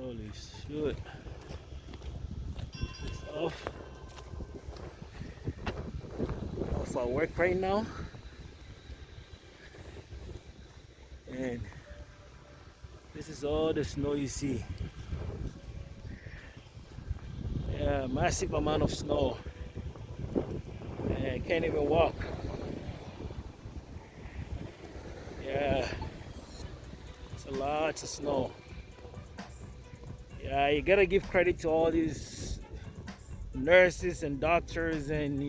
Holy shit. It's off our work right now. And this is all the snow you see. Yeah, massive amount of snow. And can't even walk. Yeah, it's a lot of snow. Yeah, you gotta give credit to all these nurses and doctors, and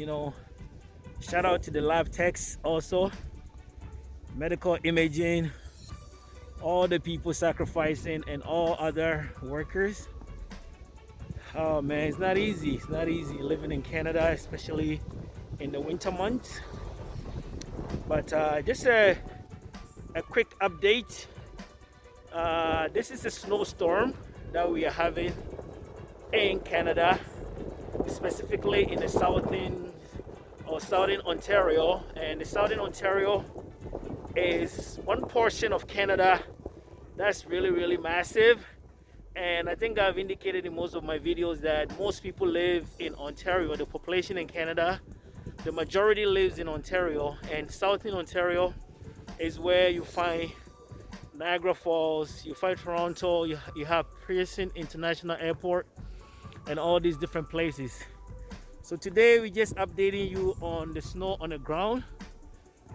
shout out to the lab techs also, medical imaging, all the people sacrificing, and all other workers. Oh man, it's not easy. It's not easy living in Canada, especially in the winter months. But just a quick update. This is a snowstorm that we are having in Canada, specifically in the southern Ontario. And the southern Ontario is one portion of Canada that's really massive. And I think I've indicated in most of my videos that most people live in Ontario. The population in Canada, the majority lives in Ontario, and southern Ontario is where you find Niagara Falls, you find Toronto, you have Pearson International Airport, and all these different places. So today we're just updating you on the snow on the ground.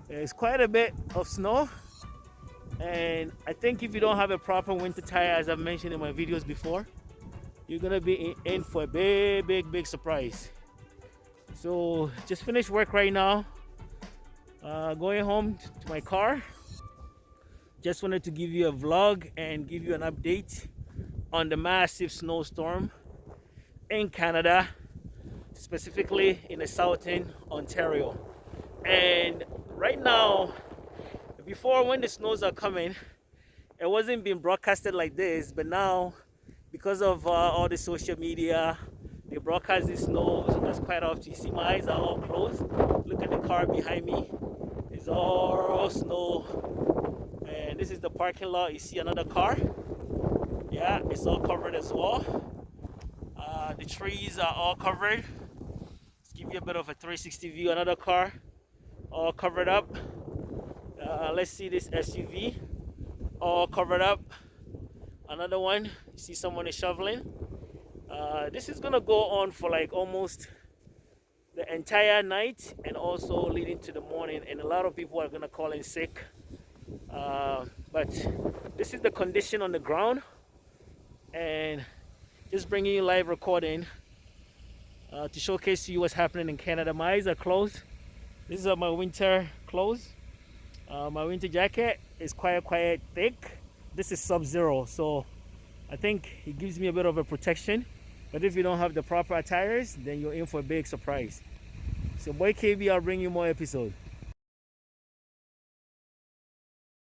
There's quite a bit of snow, and I think if you don't have a proper winter tire, as I've mentioned in my videos before, you're gonna be in for a big surprise. So just finished work right now, going home to my car. Just wanted to give you a vlog and give you an update on the massive snowstorm in Canada, specifically in the southern Ontario. And right now, before, when the snows are coming, it wasn't being broadcasted like this, but now because of all the social media, they broadcast the snow. So that's quite often. You see my eyes are all closed. Look at the car behind me. It's all snow. And this is the parking lot. You see another car. Yeah, it's all covered as well. The trees are all covered. Let's give you a bit of a 360 view. Another car all covered up. Let's see this SUV all covered up. Another one. You see someone is shoveling. This is gonna go on for like almost the entire night, and also leading to the morning, and a lot of people are gonna call in sick. But this is the condition on the ground, and just bringing you live recording to showcase to you what's happening in Canada. My eyes are closed. These are my winter clothes. My winter jacket is quite thick. This is sub-zero, so I think it gives me a bit of a protection. But if you don't have the proper attires, then you're in for a big surprise. So boy KB, I'll bring you more episodes.